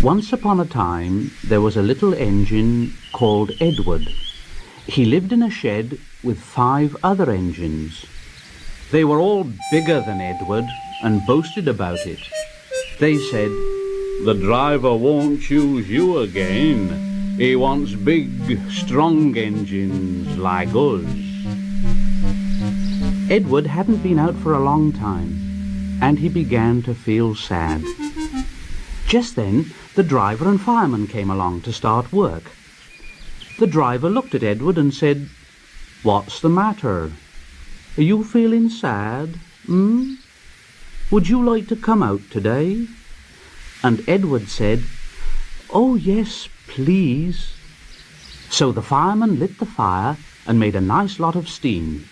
Once upon a time, there was a little engine called Edward. He lived in a shed with 5 other engines. They were all bigger than Edward and boasted about it. They said, "The driver won't choose you again. He wants big, strong engines like us." Edward hadn't been out for a long time, and he began to feel sad. Just then, the driver and fireman came along to start work. The driver looked at Edward and said, "What's the matter? Are you feeling sad? Would you like to come out today?" And Edward said, "Oh yes, please." So the fireman lit the fire and made a nice lot of steam.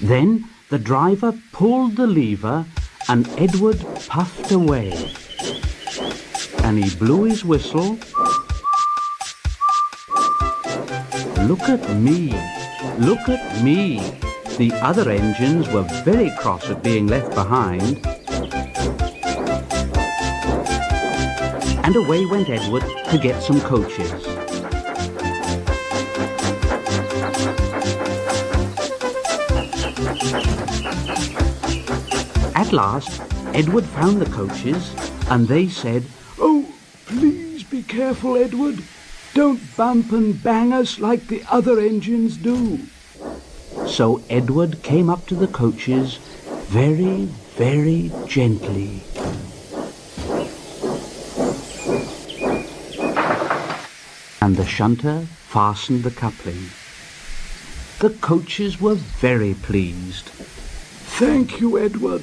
Then the driver pulled the lever and Edward puffed away. And he blew his whistle. Look at me, look at me. The other engines were very cross at being left behind. And away went Edward to get some coaches. At last, Edward found the coaches, and they said, "Oh, please be careful, Edward. Don't bump and bang us like the other engines do." So Edward came up to the coaches very, very gently. And the shunter fastened the coupling. The coaches were very pleased. "Thank you, Edward.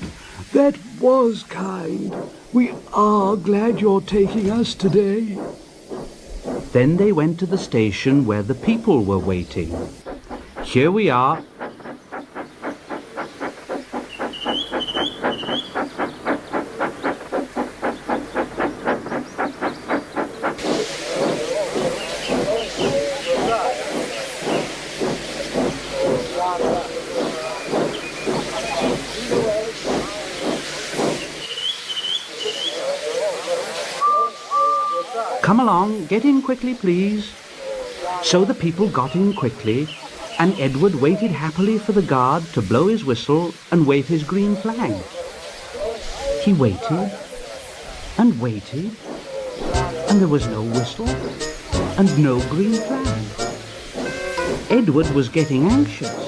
That was kind. We are glad you're taking us today." Then they went to the station where the people were waiting. "Here we are." "Come along, get in quickly, please." So the people got in quickly, and Edward waited happily for the guard to blow his whistle and wave his green flag. He waited and waited, and there was no whistle and no green flag. Edward was getting anxious.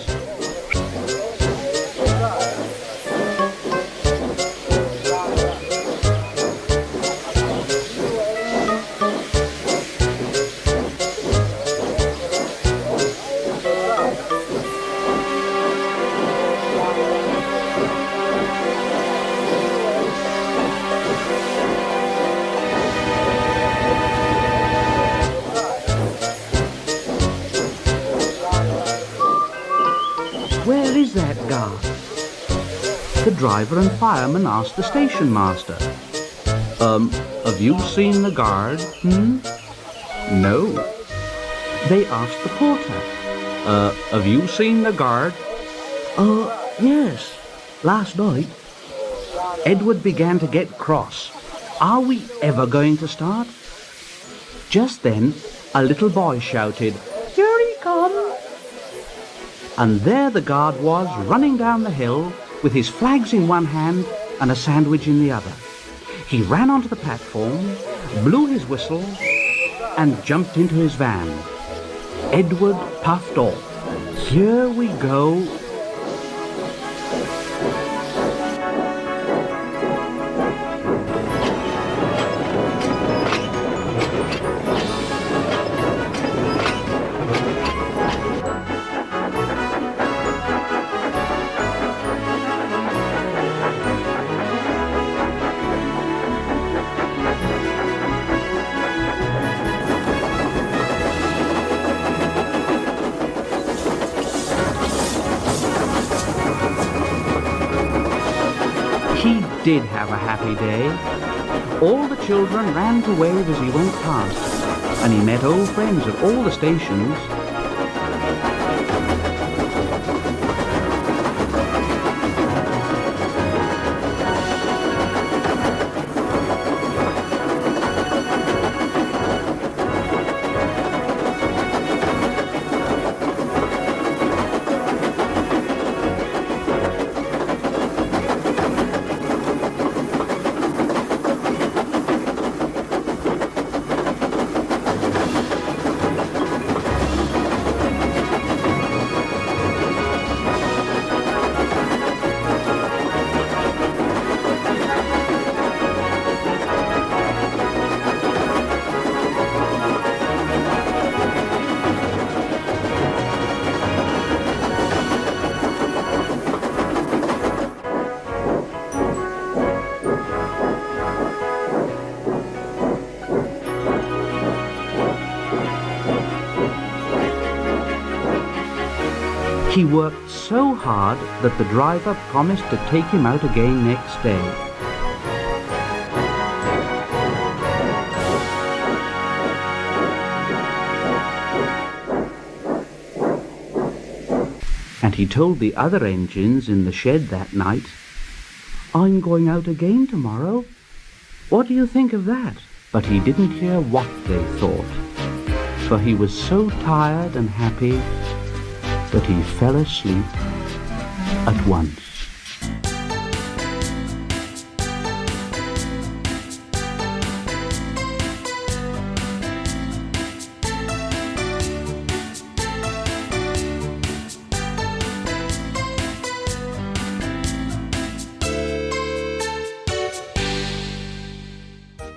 "Where is that guard?" The driver and fireman asked the station master. Have you seen the guard? No." They asked the porter. Have you seen the guard? Yes, last night." Edward began to get cross. Are we ever going to start? Just then, a little boy shouted, "Here he comes!" And there the guard was, running down the hill, with his flags in one hand and a sandwich in the other. He ran onto the platform, blew his whistle, and jumped into his van. Edward puffed off. Here we go. He did have a happy day. All the children ran to wave as he went past, and he met old friends at all the stations. He worked so hard that the driver promised to take him out again next day. And he told the other engines in the shed that night, "I'm going out again tomorrow. What do you think of that?" But he didn't hear what they thought, for he was so tired and happy that he fell asleep at once.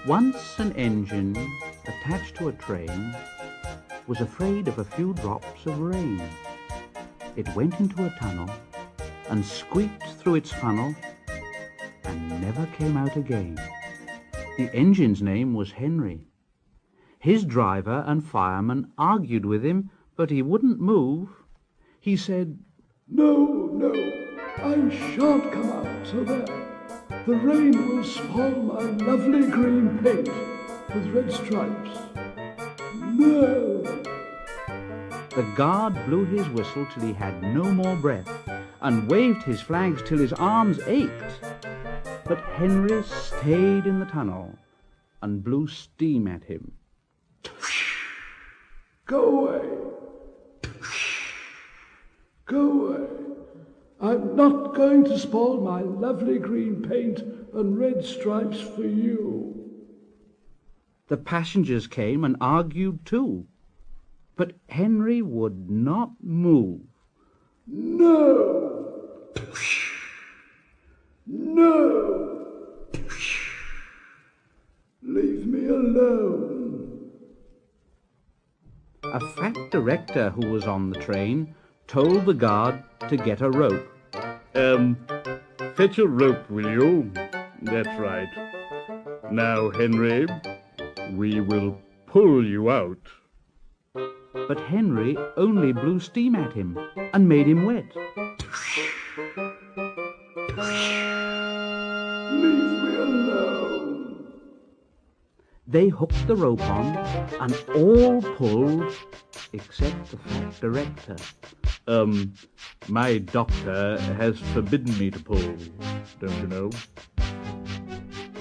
Once an engine attached to a train was afraid of a few drops of rain. It went into a tunnel and squeaked through its funnel and never came out again. The engine's name was Henry. His driver and fireman argued with him, but he wouldn't move. He said, No, I shan't come out so that the rain will spoil my lovely green paint with red stripes. No. The guard blew his whistle till he had no more breath and waved his flags till his arms ached. But Henry stayed in the tunnel and blew steam at him. Go away. Go away. I'm not going to spoil my lovely green paint and red stripes for you. The passengers came and argued too, but Henry would not move. No! No! Leave me alone. A fat director who was on the train told the guard to get a rope. Fetch a rope, will you? That's right. Now, Henry, we will pull you out. But Henry only blew steam at him and made him wet. Leave me alone. They hooked the rope on and all pulled except the fat director. My doctor has forbidden me to pull, don't you know?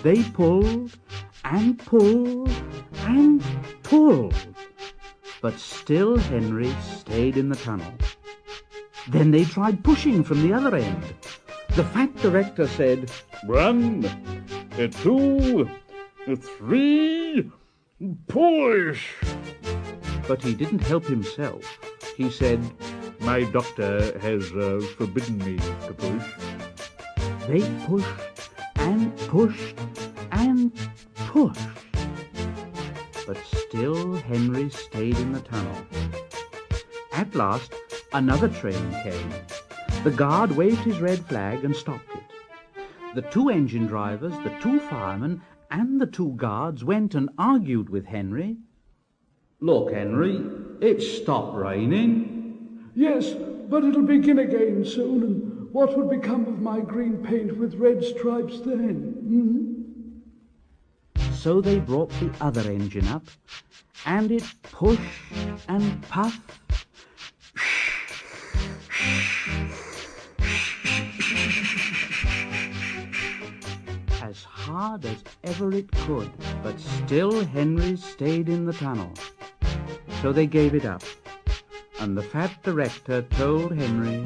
They pulled and pulled and pulled, but still Henry stayed in the tunnel. Then they tried pushing from the other end. The fat director said, 1, 2, 3, push! But he didn't help himself. He said, My doctor has forbidden me to push. They pushed and pushed and pushed, but still Henry stayed in the tunnel. At last, another train came. The guard waved his red flag and stopped it. The 2 engine drivers, the 2 firemen, and the 2 guards went and argued with Henry. "Look, Henry, it's stopped raining." Yes, but it'll begin again soon, and what would become of my green paint with red stripes then? So they brought the other engine up, and it pushed and puffed. As hard as ever it could, but still Henry stayed in the tunnel. So they gave it up, and the fat director told Henry,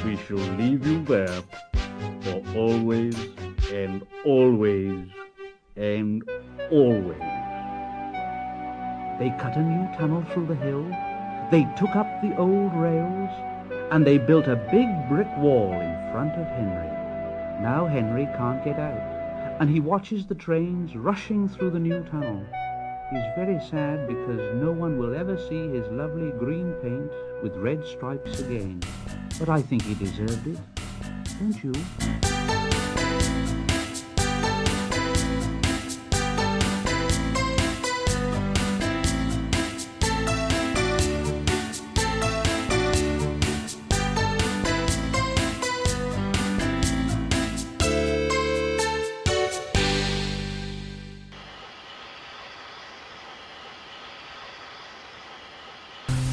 We shall leave you there for always and always and always. They cut a new tunnel through the hill, they took up the old rails, and they built a big brick wall in front of Henry. Now Henry can't get out, and he watches the trains rushing through the new tunnel. He's very sad because no one will ever see his lovely green paint with red stripes again. But I think he deserved it, don't you?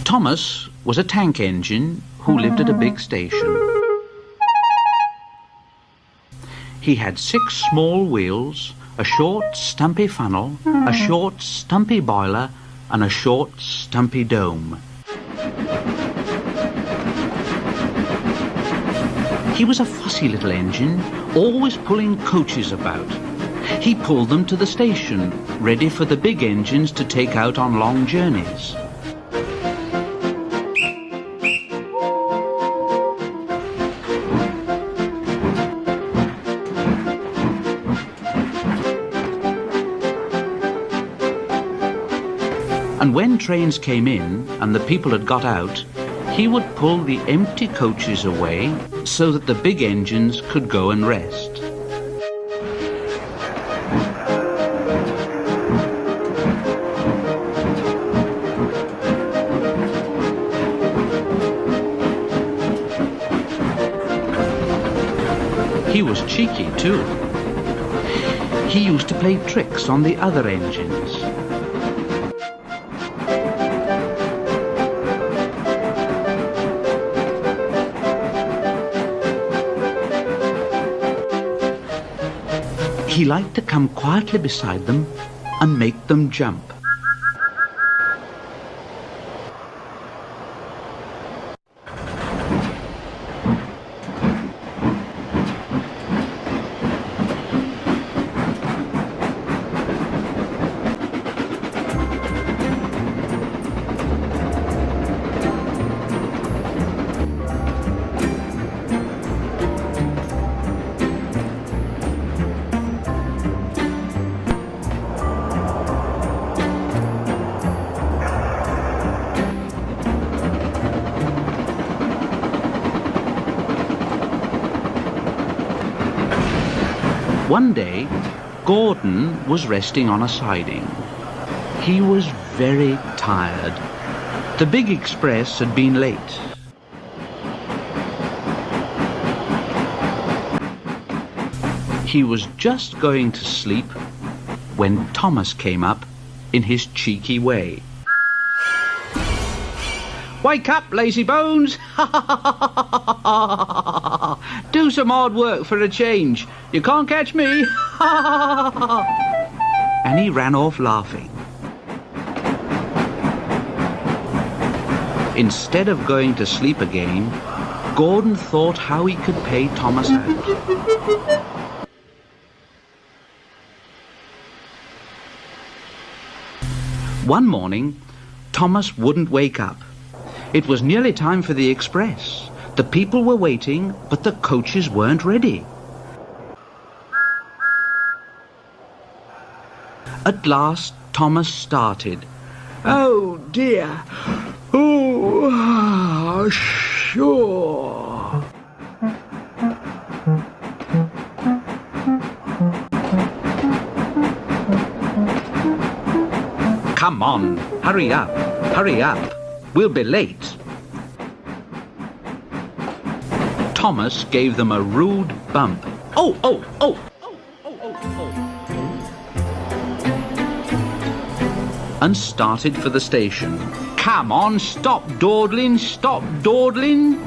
Thomas was a tank engine who lived at a big station. He had 6 small wheels, a short, stumpy funnel, a short, stumpy boiler, and a short, stumpy dome. He was a fussy little engine, always pulling coaches about. He pulled them to the station, ready for the big engines to take out on long journeys. And when trains came in and the people had got out, he would pull the empty coaches away so that the big engines could go and rest. He was cheeky too. He used to play tricks on the other engines. He liked to come quietly beside them and make them jump. One day, Gordon was resting on a siding. He was very tired. The big express had been late. He was just going to sleep when Thomas came up in his cheeky way. "Wake up, lazy bones! Do some hard work for a change. You can't catch me!" And he ran off laughing. Instead of going to sleep again, Gordon thought how he could pay Thomas out. One morning, Thomas wouldn't wake up. It was nearly time for the express. The people were waiting, but the coaches weren't ready. At last, Thomas started. Oh dear. Oh, sure. Come on, hurry up, hurry up. We'll be late. Thomas gave them a rude bump. Oh, oh, oh! And started for the station. Come on, stop dawdling, stop dawdling.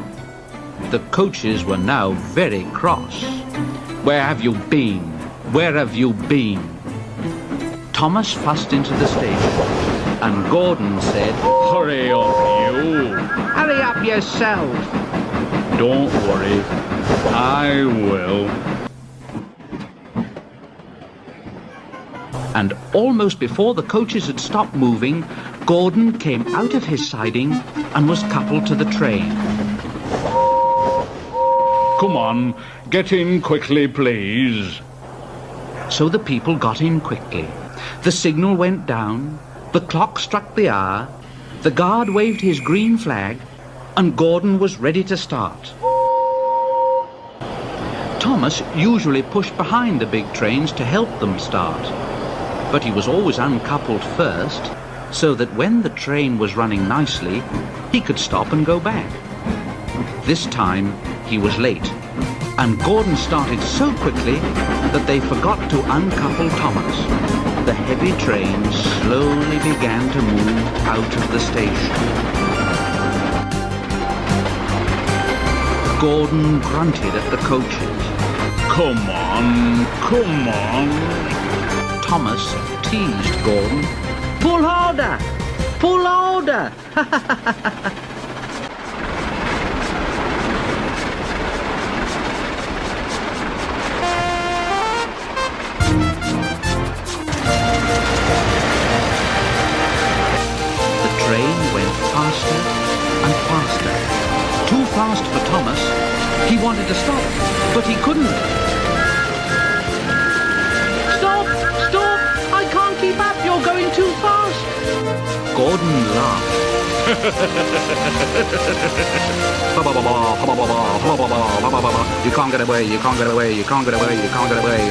The coaches were now very cross. Where have you been? Where have you been? Thomas fussed into the station, and Gordon said, Hurry up, you! "Hurry up yourself!" Don't worry, I will. And almost before the coaches had stopped moving, Gordon came out of his siding and was coupled to the train. Come on, get in quickly, please. So the people got in quickly. The signal went down, the clock struck the hour, the guard waved his green flag, and Gordon was ready to start. Thomas usually pushed behind the big trains to help them start, but he was always uncoupled first, so that when the train was running nicely, he could stop and go back. This time, he was late, and Gordon started so quickly that they forgot to uncouple Thomas. The heavy train slowly began to move out of the station. Gordon grunted at the coaches. Come on, come on. Thomas teased Gordon. Pull harder! Pull harder! The train went faster and faster. Too fast for Thomas. He wanted to stop, but he couldn't. Stop! Stop! I can't keep up. You're going too fast. Gordon laughed. You can't get away, you can't get away, you can't get away, you can't get away.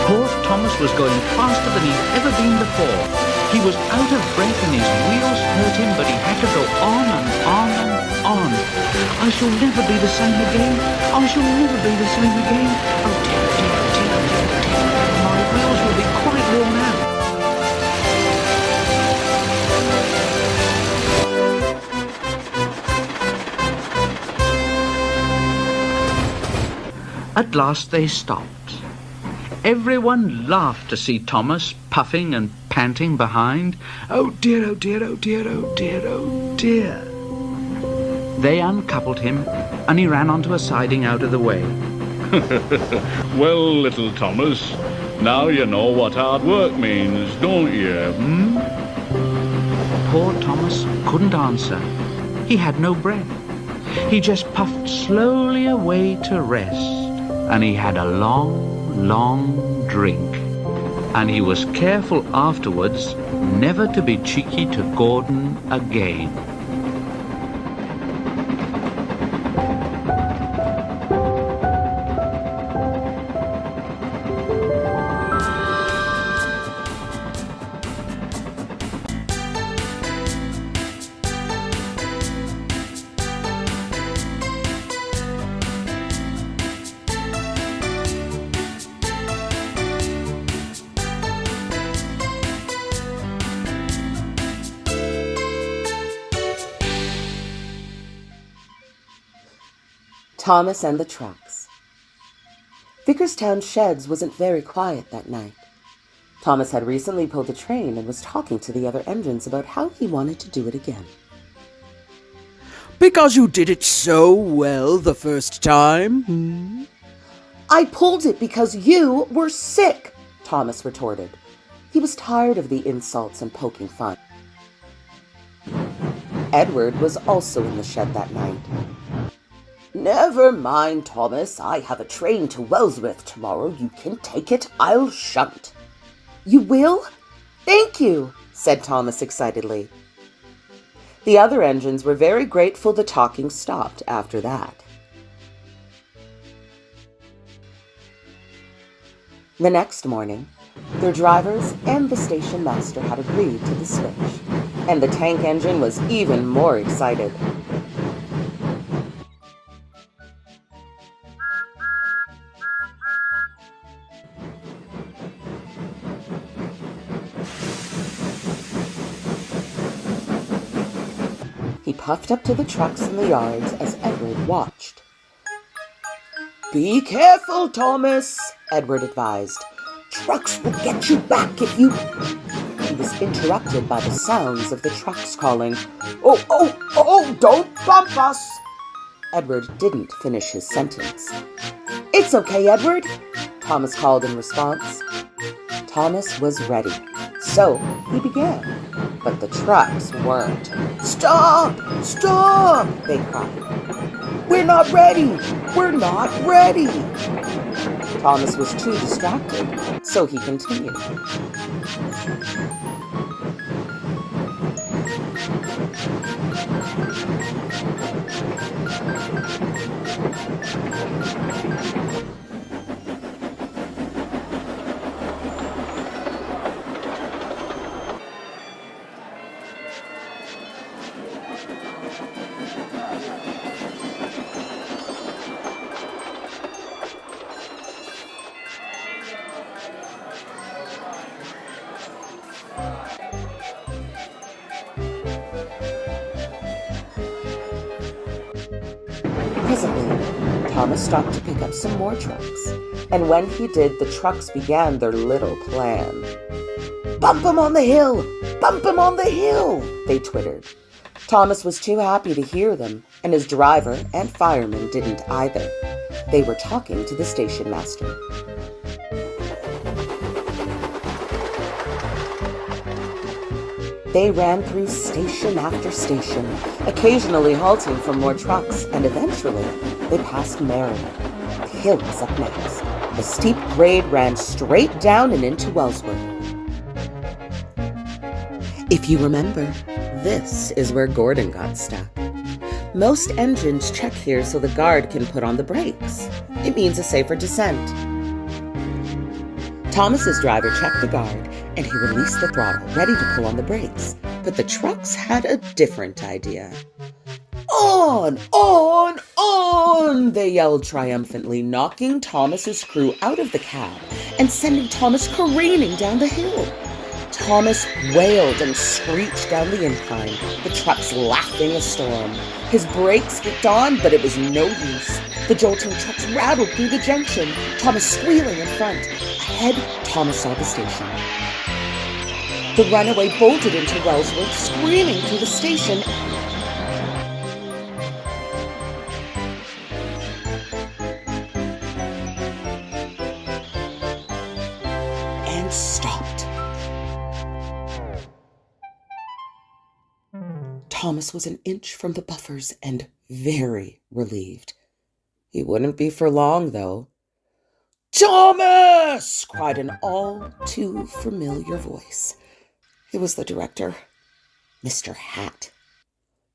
Poor Thomas was going faster than he'd ever been before. He was out of breath and his wheels hurt him, but he had to go on and on and on. I shall never be the same again. I shall never be the same again. Oh dear, dear, dear, dear, dear. My wheels will be quite worn out. At last they stopped. Everyone laughed to see Thomas puffing and panting behind. Oh dear, oh dear, oh dear, oh dear, oh dear. They uncoupled him and he ran onto a siding out of the way. Well, little Thomas, now you know what hard work means, don't you? Poor Thomas couldn't answer. He had no breath. He just puffed slowly away to rest, and he had a long drink. And he was careful afterwards never to be cheeky to Gordon again. Thomas and the Trucks. Vickerstown Sheds wasn't very quiet that night. Thomas had recently pulled a train and was talking to the other engines about how he wanted to do it again. Because you did it so well the first time? I pulled it because you were sick, Thomas retorted. He was tired of the insults and poking fun. Edward was also in the shed that night. Never mind, Thomas. I have a train to Wellsworth tomorrow. You can take it. I'll shunt. You will? Thank you, said Thomas excitedly. The other engines were very grateful the talking stopped after that. The next morning, their drivers and the station master had agreed to the switch, and the tank engine was even more excited. He puffed up to the trucks in the yards as Edward watched. Be careful, Thomas, Edward advised. Trucks will get you back if you... He was interrupted by the sounds of the trucks calling, Oh, don't bump us! Edward didn't finish his sentence. It's okay, Edward, Thomas called in response. Thomas was ready, so he began. But the trucks weren't. Stop! Stop! They cried. We're not ready! We're not ready! Thomas was too distracted, so he continued. Presently, Thomas stopped to pick up some more trucks, and when he did, the trucks began their little plan. "Bump him on the hill! Bump him on the hill!" they twittered. Thomas was too happy to hear them, and his driver and fireman didn't either. They were talking to the station master. They ran through station after station, occasionally halting for more trucks, and eventually they passed Merriman. The hill was up next. The steep grade ran straight down and into Wellsworth. If you remember, this is where Gordon got stuck. Most engines check here so the guard can put on the brakes. It means a safer descent. Thomas's driver checked the guard, and he released the throttle, ready to pull on the brakes. But the trucks had a different idea. "On! On! On!" they yelled triumphantly, knocking Thomas's crew out of the cab and sending Thomas careening down the hill. Thomas wailed and screeched down the incline, the trucks laughing a storm. His brakes kicked on, but it was no use. The jolting trucks rattled through the junction, Thomas squealing in front. Ahead, Thomas saw the station. The runaway bolted into Wellsworth, screaming through the station. And stopped. Thomas was an inch from the buffers and very relieved. He wouldn't be for long, though. "Thomas!" cried an all too familiar voice. It was the director, Mr. Hat.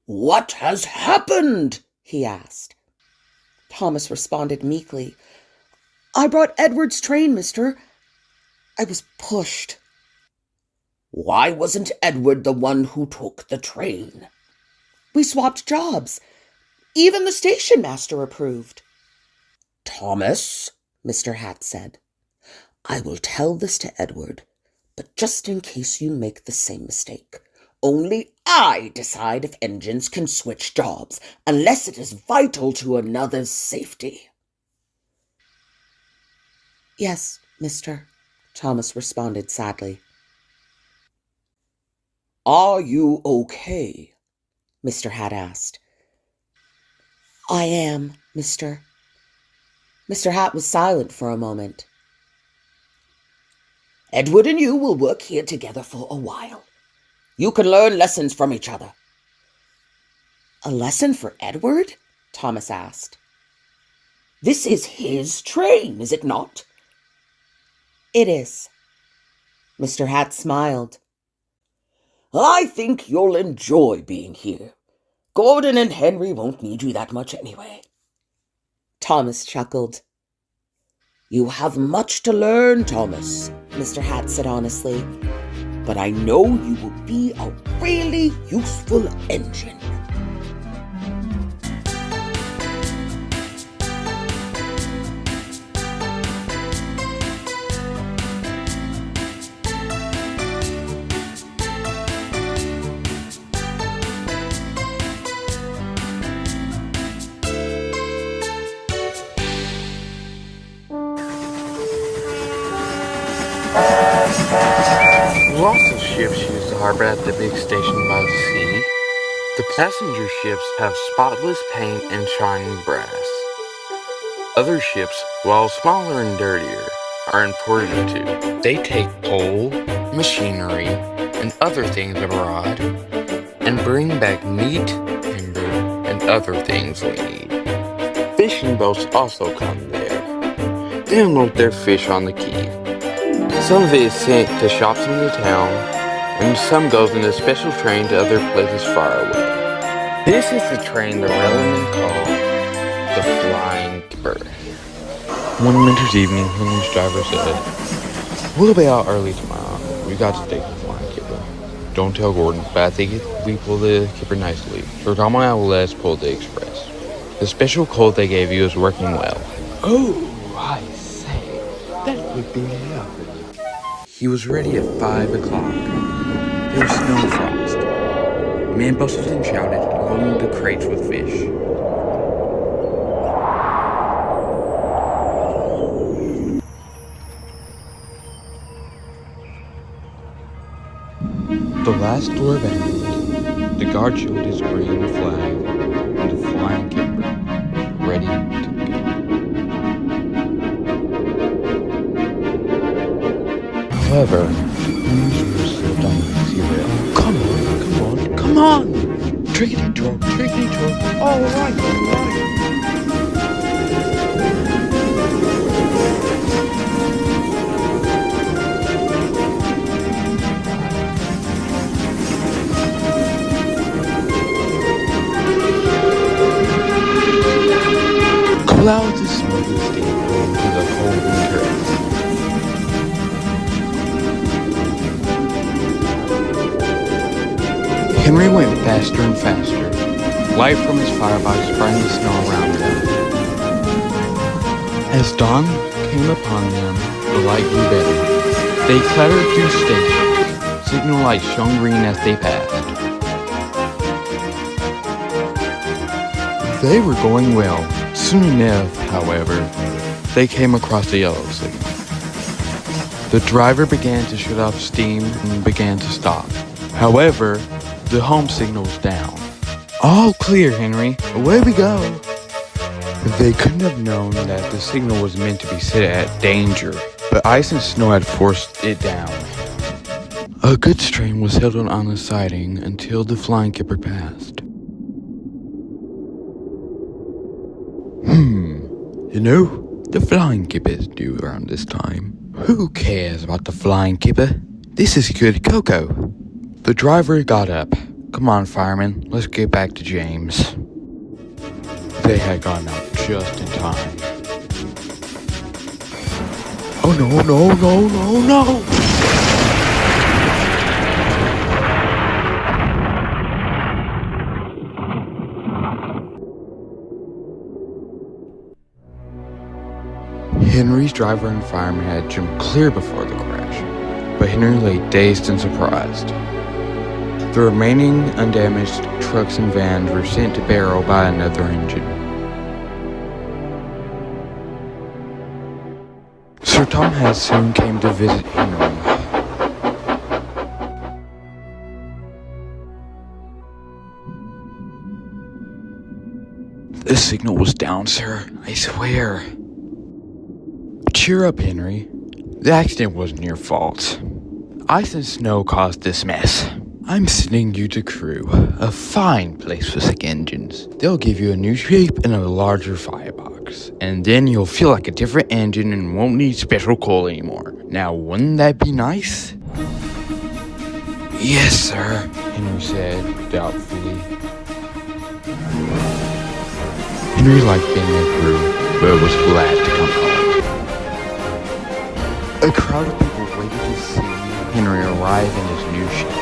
"What has happened?" he asked. Thomas responded meekly. "I brought Edward's train, mister. I was pushed." "Why wasn't Edward the one who took the train?" "We swapped jobs. Even the station master approved." "Thomas," Mr. Hat said, "I will tell this to Edward, but just in case you make the same mistake, only I decide if engines can switch jobs, unless it is vital to another's safety." "Yes, mister," Thomas responded sadly. "Are you okay?" Mr. Hat asked. "I am, mister." Mr. Hat was silent for a moment. "Edward and you will work here together for a while. You can learn lessons from each other." "A lesson for Edward?" Thomas asked. "This is his train, is it not?" "It is." Mr. Hat smiled. "I think you'll enjoy being here. Gordon and Henry won't need you that much anyway." Thomas chuckled. "You have much to learn, Thomas," Mr. Hat said honestly, "but I know you will be a really useful engine." Lots of ships use the harbor at the big station by the sea. The passenger ships have spotless paint and shining brass. Other ships, while smaller and dirtier, are important too. They take coal, machinery, and other things abroad, and bring back meat, timber, and other things we need. Fishing boats also come there. They unload their fish on the quay. Some of it is sent to shops in the town, and some goes in a special train to other places far away. This is the train the railmen call the Flying Kipper. One winter's evening, Henry's driver said, "We'll be out early tomorrow. We got to take the Flying Kipper. Don't tell Gordon, but I think we pull the Kipper nicely. For Tom and I will let us pull the Express. The special colt they gave you is working well." "Oh, I say, that would be lovely." He was ready at 5 o'clock. There was snow and frost. Men bustled and shouted, loading the crates with fish. The last door abandoned, the guard showed his green flag and the Flying Kipper, ready to go. However, Holmes was slipped on the zero. Come on! Trickety-trope. All right. Clouds of smoke and steam blew into the cold winter air. Henry went faster and faster. Light from his firebox sprang the snow around them. As dawn came upon them, the light grew better. They clattered through stations. Signal lights shone green as they passed. They were going well. Soon enough, however, they came across the yellow signal. The driver began to shut off steam and began to stop. However, the home signal was down. All clear, Henry. Away we go. They couldn't have known that the signal was meant to be set at danger, but ice and snow had forced it down. A goods train was held on the siding until the Flying Kipper passed. You know, the Flying Kipper is due around this time. Who cares about the Flying Kipper? This is good cocoa. The driver got up. Come on, fireman, let's get back to James. They had gotten out just in time. Oh no. Henry's driver and fireman had jumped clear before the crash, but Henry lay dazed and surprised. The remaining undamaged trucks and vans were sent to Barrow by another engine. Sir Tom Hess soon came to visit Henry. The signal was down, sir, I swear. Cheer up, Henry. The accident wasn't your fault. Ice and snow caused this mess. I'm sending you to Crew, a fine place for sick engines. They'll give you a new shape and a larger firebox, and then you'll feel like a different engine and won't need special coal anymore. Now, wouldn't that be nice? Yes, sir, Henry said doubtfully. Henry liked being in Crew, but was glad to come home. A crowd of people waited to see Henry arrive in his new ship.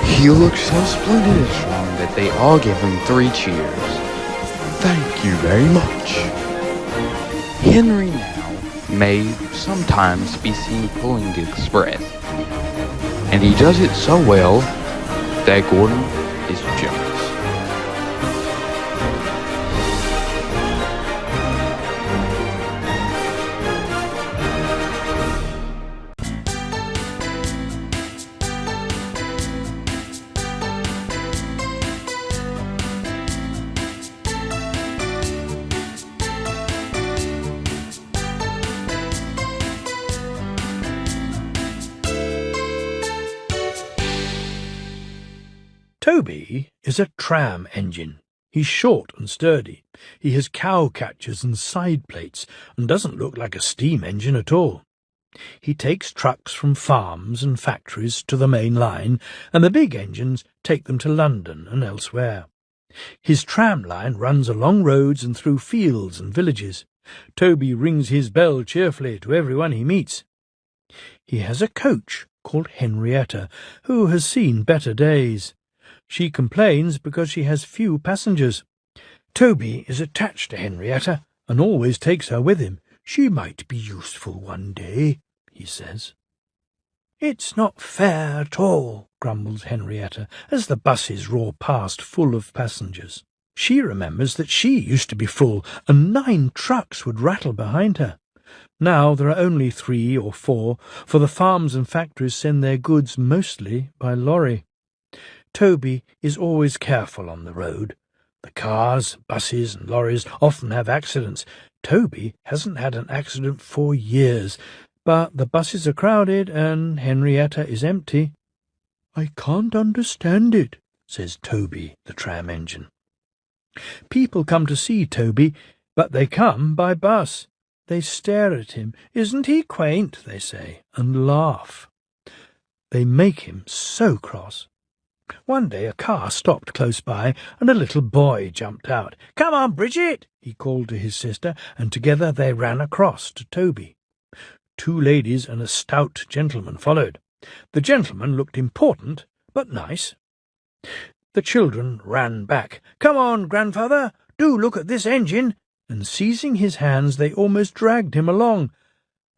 He looked so splendid and strong that they all gave him 3 cheers. Thank you very much. Henry now may sometimes be seen pulling the express, and he does it so well that Gordon is jealous. Toby is a tram engine. He's short and sturdy. He has cow catchers and side plates and doesn't look like a steam engine at all. He takes trucks from farms and factories to the main line, and the big engines take them to London and elsewhere. His tram line runs along roads and through fields and villages. Toby rings his bell cheerfully to everyone he meets. He has a coach called Henrietta, who has seen better days. She complains because she has few passengers. Toby is attached to Henrietta and always takes her with him. She might be useful one day, he says. It's not fair at all, grumbles Henrietta, as the buses roar past full of passengers. She remembers that she used to be full, and 9 trucks would rattle behind her. Now there are only 3 or 4, for the farms and factories send their goods mostly by lorry. Toby is always careful on the road. The cars, buses and lorries often have accidents. Toby hasn't had an accident for years, but the buses are crowded and Henrietta is empty. "I can't understand it," says Toby, the tram engine. People come to see Toby, but they come by bus. They stare at him. "Isn't he quaint?" they say, and laugh. They make him so cross. One day a car stopped close by, and a little boy jumped out. "Come on, Bridget," he called to his sister, and together they ran across to Toby. 2 ladies and a stout gentleman followed. The gentleman looked important, but nice. The children ran back. "Come on, grandfather, do look at this engine," and seizing his hands they almost dragged him along.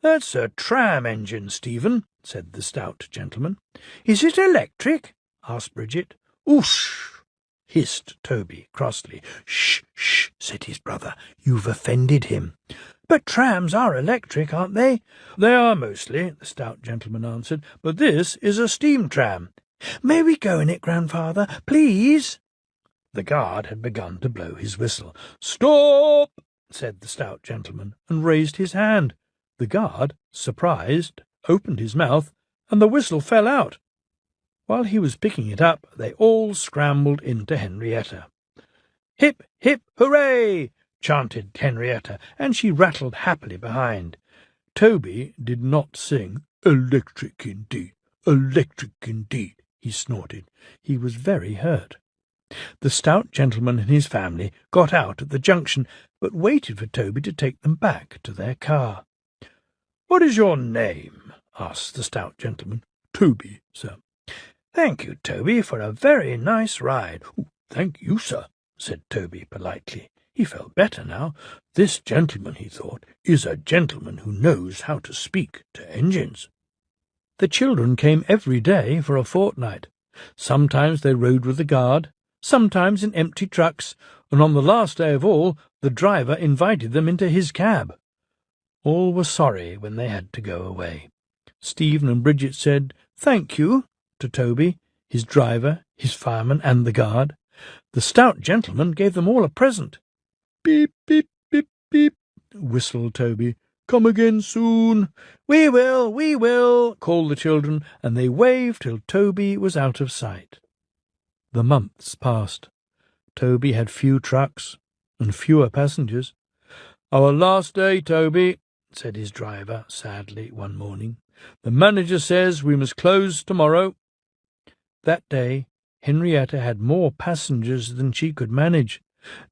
"That's a tram engine, Stephen," said the stout gentleman. "Is it electric?" asked Bridget. "Oosh!" hissed Toby crossly. "Shh, shh," said his brother. "You've offended him." "But trams are electric, aren't they?" "They are mostly," the stout gentleman answered, "but this is a steam tram." "May we go in it, grandfather, please?" The guard had begun to blow his whistle. "Stop!" said the stout gentleman, and raised his hand. The guard, surprised, opened his mouth, and the whistle fell out. While he was picking it up, they all scrambled into Henrietta. "Hip, hip, hooray!" chanted Henrietta, and she rattled happily behind. Toby did not sing. "Electric indeed, electric indeed," he snorted. He was very hurt. The stout gentleman and his family got out at the junction, but waited for Toby to take them back to their car. "What is your name?" asked the stout gentleman. "Toby, sir." "Thank you, Toby, for a very nice ride." "Thank you, sir," said Toby politely. He felt better now. This gentleman, he thought, is a gentleman who knows how to speak to engines. The children came every day for a fortnight. Sometimes they rode with the guard, sometimes in empty trucks, and on the last day of all, the driver invited them into his cab. All were sorry when they had to go away. Stephen and Bridget said, "Thank you," to Toby, his driver, his fireman, and the guard. The stout gentleman gave them all a present. "Beep, beep, beep, beep," whistled Toby. "Come again soon." We will," called the children, and they waved till Toby was out of sight. The months passed. Toby had few trucks and fewer passengers. "Our last day, Toby," said his driver sadly one morning. "The manager says we must close tomorrow." That day Henrietta had more passengers than she could manage.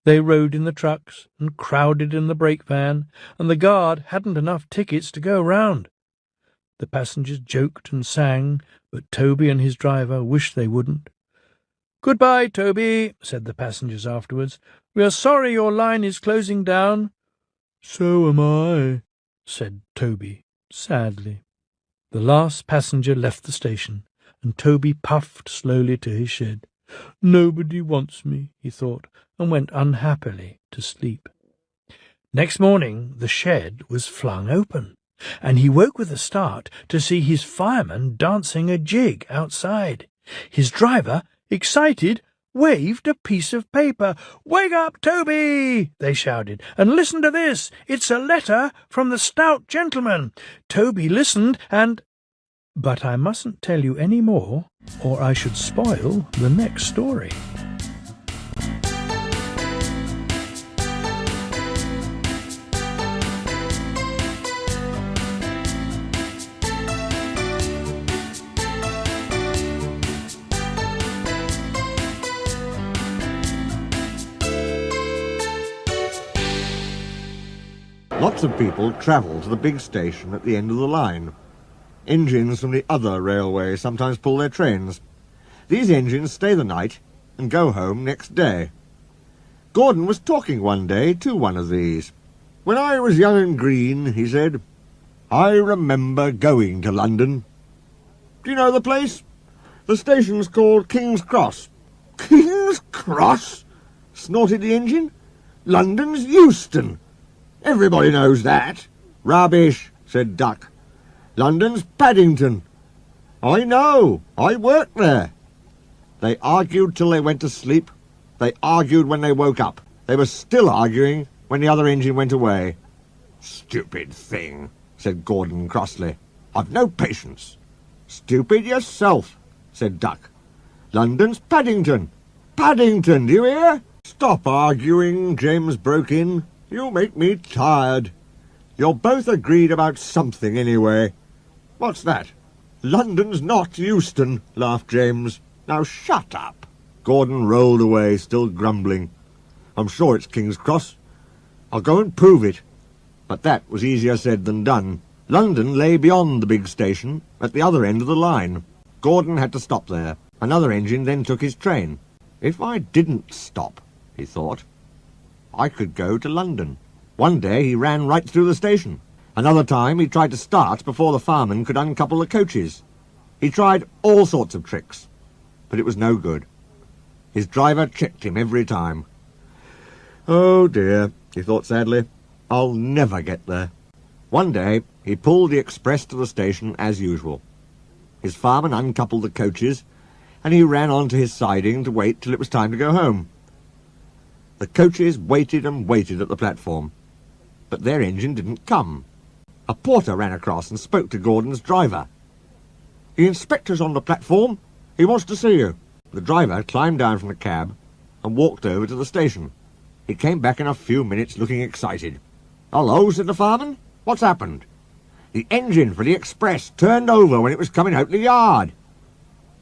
They rode in the trucks and crowded in the brake van, and the guard hadn't enough tickets to go round. The passengers joked and sang, but Toby and his driver wished they wouldn't. "Goodbye, Toby," said the passengers afterwards. "We are sorry your line is closing down." "So am I," said Toby sadly. The last passenger left the station, and Toby puffed slowly to his shed. "Nobody wants me," he thought, and went unhappily to sleep. Next morning the shed was flung open, and he woke with a start to see his fireman dancing a jig outside. His driver, excited, waved a piece of paper. "Wake up, Toby!" they shouted, "and listen to this. It's a letter from the stout gentleman." Toby listened and... But I mustn't tell you any more, or I should spoil the next story. Lots of people travel to the big station at the end of the line. Engines from the other railway sometimes pull their trains. These engines stay the night and go home next day. Gordon was talking one day to one of these. "When I was young and green," he said, "I remember going to London. Do you know the place? The station's called King's Cross." "King's Cross?" snorted the engine. "London's Euston. Everybody knows that." Rubbish, said Duck. London's Paddington. I know, I worked there. They argued till they went to sleep. They argued when they woke up. They were still arguing when the other engine went away. Stupid thing, said Gordon crossly. I've no patience. Stupid yourself, said Duck. London's Paddington. Paddington, do you hear? Stop arguing, James broke in. You make me tired. You're both agreed about something anyway. What's that? London's not Euston, laughed James. Now shut up. Gordon rolled away, still grumbling. I'm sure it's King's Cross. I'll go and prove it. But that was easier said than done. London lay beyond the big station, at the other end of the line. Gordon had to stop there. Another engine then took his train. If I didn't stop, he thought, I could go to London. One day he ran right through the station. Another time he tried to start before the fireman could uncouple the coaches. He tried all sorts of tricks, but it was no good. His driver checked him every time. Oh dear, he thought sadly, I'll never get there. One day he pulled the express to the station as usual. His fireman uncoupled the coaches, and he ran on to his siding to wait till it was time to go home. The coaches waited and waited at the platform, but their engine didn't come. A porter ran across and spoke to Gordon's driver. The inspector's on the platform. He wants to see you. The driver climbed down from the cab and walked over to the station. He came back in a few minutes looking excited. Hello, said the fireman. What's happened? The engine for the express turned over when it was coming out the yard.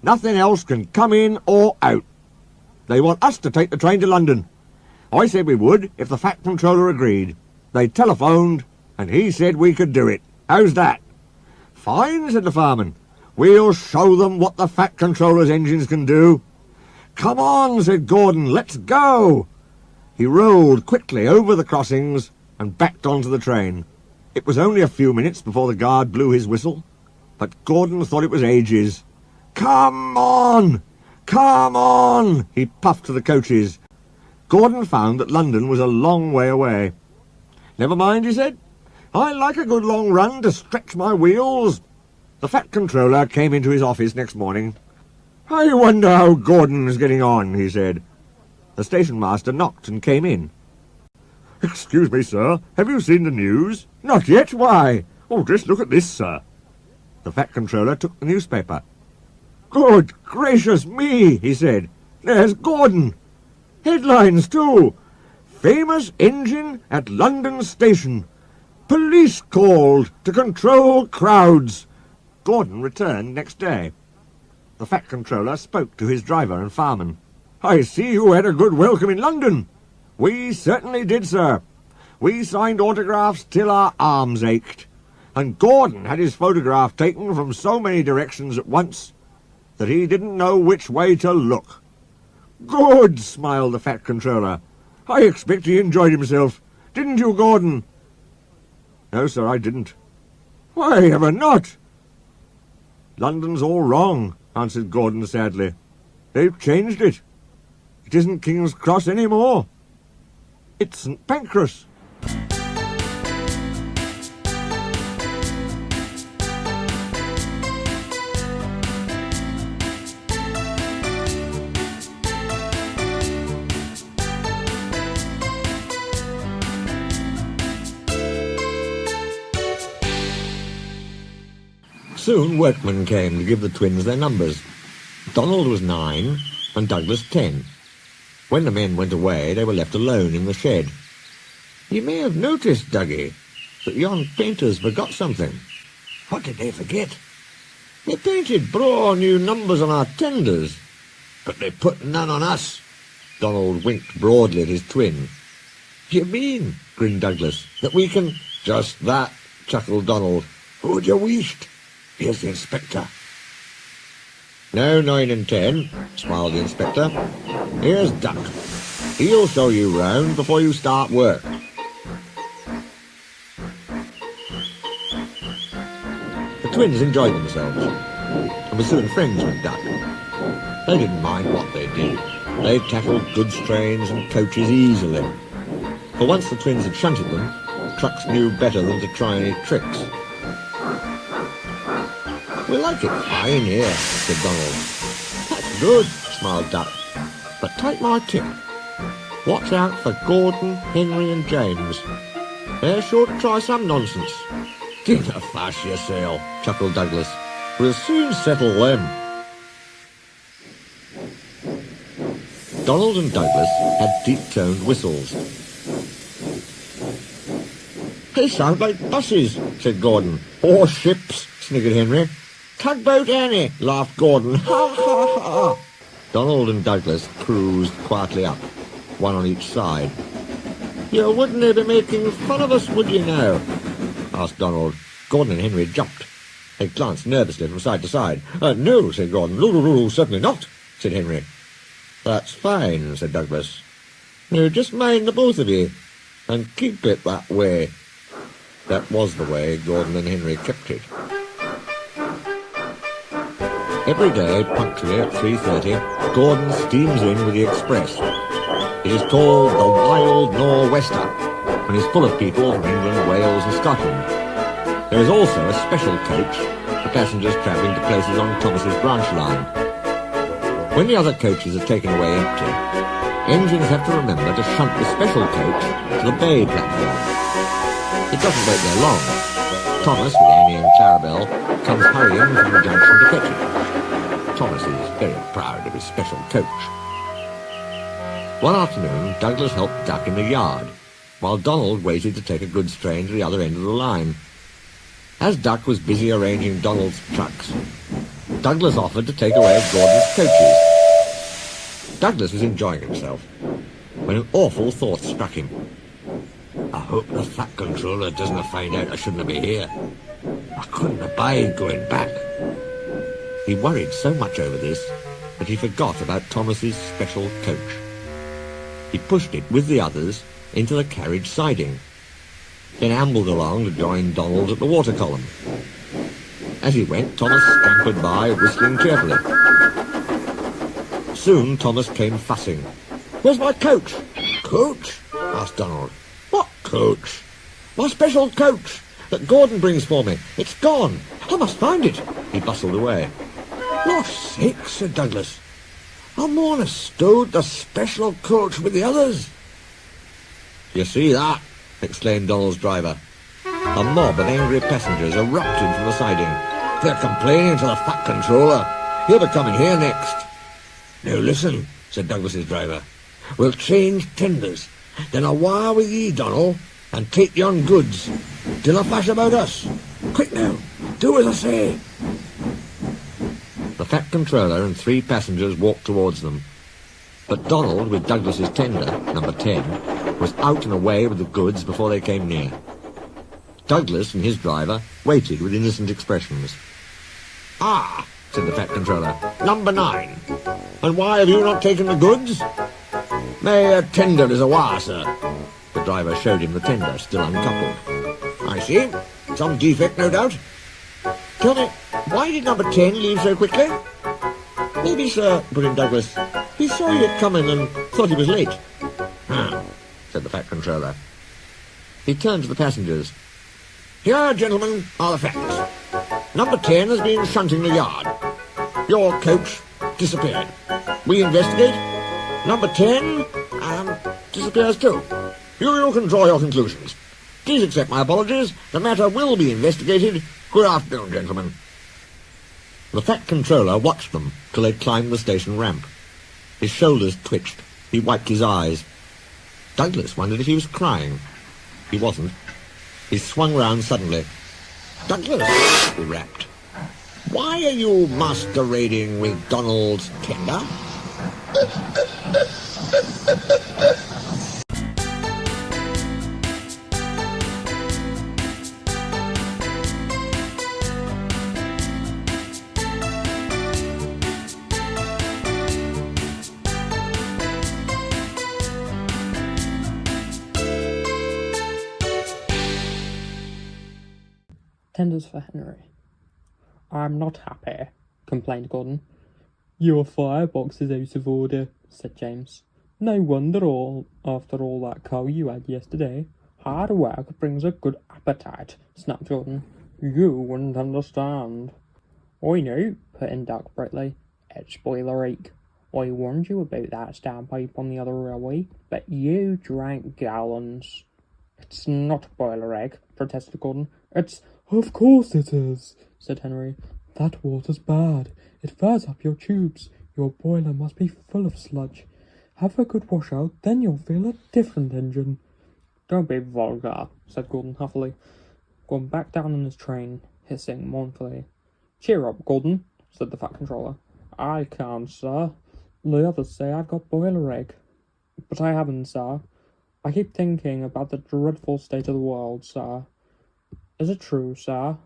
Nothing else can come in or out. They want us to take the train to London. I said we would if the Fat Controller agreed. They telephoned, and he said we could do it. How's that? Fine, said the fireman. We'll show them what the Fat Controller's engines can do. Come on, said Gordon, let's go. He rolled quickly over the crossings and backed onto the train. It was only a few minutes before the guard blew his whistle, but Gordon thought it was ages. Come on! Come on! He puffed to the coaches. Gordon found that London was a long way away. Never mind, he said. I like a good long run to stretch my wheels. The Fat Controller came into his office next morning. I wonder how Gordon's getting on, he said. The station master knocked and came in. Excuse me, sir, have you seen the news? Not yet, why? Oh, just look at this, sir. The Fat Controller took the newspaper. Good gracious me, he said. There's Gordon. Headlines, too. Famous engine at London station. Police called to control crowds. Gordon returned next day. The Fat Controller spoke to his driver and fireman. I see you had a good welcome in London. We certainly did, sir. We signed autographs till our arms ached. And Gordon had his photograph taken from so many directions at once that he didn't know which way to look. Good, smiled the Fat Controller. I expect he enjoyed himself. Didn't you, Gordon? No, sir, I didn't. Why ever not? London's all wrong, answered Gordon sadly. They've changed it. It isn't King's Cross any more. It's St. Pancras. Soon workmen came to give the twins their numbers. Donald was 9 and Douglas 10. When the men went away, they were left alone in the shed. You may have noticed, Dougie, that yon painters forgot something. What did they forget? They painted braw new numbers on our tenders, but they put none on us. Donald winked broadly at his twin. You mean, grinned Douglas, that we can... Just that, chuckled Donald. Who'd you wished? Here's the inspector. No 9 and 10, smiled the inspector. Here's Duck. He'll show you round before you start work. The twins enjoyed themselves and were soon friends with Duck. They didn't mind what they did. They tackled goods trains and coaches easily. For once the twins had shunted them, trucks knew better than to try any tricks. "We like it fine here," said Donald. "That's good," smiled Duck. "But take my tip. Watch out for Gordon, Henry and James. They're sure to try some nonsense." "Give a fuss yourself," chuckled Douglas. "We'll soon settle them." Donald and Douglas had deep-toned whistles. "They sound like buses," said Gordon. "Or ships," sniggered Henry. "Tugboat Annie," laughed Gordon. "Ha, ha, ha." Donald and Douglas cruised quietly up, one on each side. "You wouldn't be making fun of us, would you now?" asked Donald. Gordon and Henry jumped. They glanced nervously from side to side. "No," said Gordon. "No, certainly not," said Henry. "That's fine," said Douglas. "Now just mind the both of you, and keep it that way." That was the way Gordon and Henry kept it. Every day, punctually at 3:30, Gordon steams in with the express. It is called the Wild Nor'Wester, and is full of people from England, Wales and Scotland. There is also a special coach for passengers travelling to places on Thomas's branch line. When the other coaches are taken away empty, engines have to remember to shunt the special coach to the bay platform. It doesn't wait there long. Thomas, with Annie and Clarabelle, comes hurrying from the junction to fetch it. Thomas is very proud of his special coach. One afternoon, Douglas helped Duck in the yard, while Donald waited to take a goods train to the other end of the line. As Duck was busy arranging Donald's trucks, Douglas offered to take away Gordon's coaches. Douglas was enjoying himself when an awful thought struck him. "I hope the Fat Controller doesn't find out I shouldn't be here. I couldn't abide going back." He worried so much over this that he forgot about Thomas's special coach. He pushed it with the others into the carriage siding, then ambled along to join Donald at the water column. As he went, Thomas scampered by, whistling cheerfully. Soon Thomas came fussing. "Where's my coach?" "Coach?" asked Donald. "What coach?" "My special coach that Gordon brings for me. It's gone. I must find it." He bustled away. "Lost sake," said Douglas. "I'm on a stowed the special coach with the others." "You see that?" exclaimed Donald's driver. A mob of angry passengers erupted from the siding. "They're complaining to the Fat Controller. He'll be coming here next." "Now listen," said Douglas's driver. "We'll change tenders. Then I'll wire with ye, Donald, and take yon goods. Dinna fash about us. Quick now, do as I say." The Fat Controller and 3 passengers walked towards them. But Donald, with Douglas's tender, number 10, was out and away with the goods before they came near. Douglas and his driver waited with innocent expressions. "Ah," said the Fat Controller, "number 9. And why have you not taken the goods?" "My tender is a wire, sir." The driver showed him the tender, still uncoupled. "I see. Some defect, no doubt. Tell me, why did number 10 leave so quickly?" "Maybe, sir," put in Douglas, "he saw you coming and thought he was late." Said the Fat Controller. He turned to the passengers. "Here, gentlemen, are the facts. Number 10 has been shunting the yard. Your coach disappeared. We investigate. Number 10 disappears too. You can draw your conclusions. Please accept my apologies. The matter will be investigated. Good afternoon, gentlemen." The Fat Controller watched them till they climbed the station ramp. His shoulders twitched. He wiped his eyes. Douglas wondered if he was crying. He wasn't. He swung round suddenly. "Douglas," he rapped, "why are you masquerading with Donald's tender?" Tenders for Henry. "I'm not happy," complained Gordon. "Your firebox is out of order," said James. "No wonder after all that coal you had yesterday. Hard work brings a good appetite, snapped Gordon. You wouldn't understand. I know, put in Duck brightly. It's boiler ache. I warned you about that standpipe on the other railway, but you drank gallons. It's not boiler egg, protested Gordon. It's... Of course it is, said Henry. That water's bad. It fires up your tubes. Your boiler must be full of sludge. Have a good washout, then you'll feel a different engine. Don't be vulgar, said Gordon huffily, going back down on his train, hissing mournfully. Cheer up, Gordon, said the Fat Controller. I can't, sir. The others say I've got boiler egg. But I haven't, sir. I keep thinking about the dreadful state of the world, sir. Is it true, sir,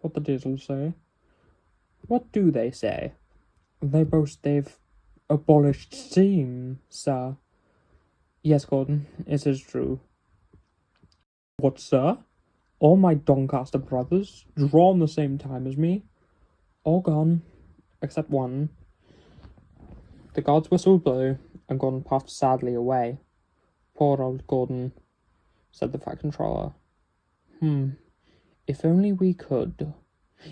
what the Diesels say? What do they say? They boast they've abolished steam, sir. Yes, Gordon, it is true. What, sir? All my Doncaster brothers, drawn the same time as me, all gone, except one. The guard's whistle blew, and Gordon puffed sadly away. Poor old Gordon, said the Fat Controller. If only we could.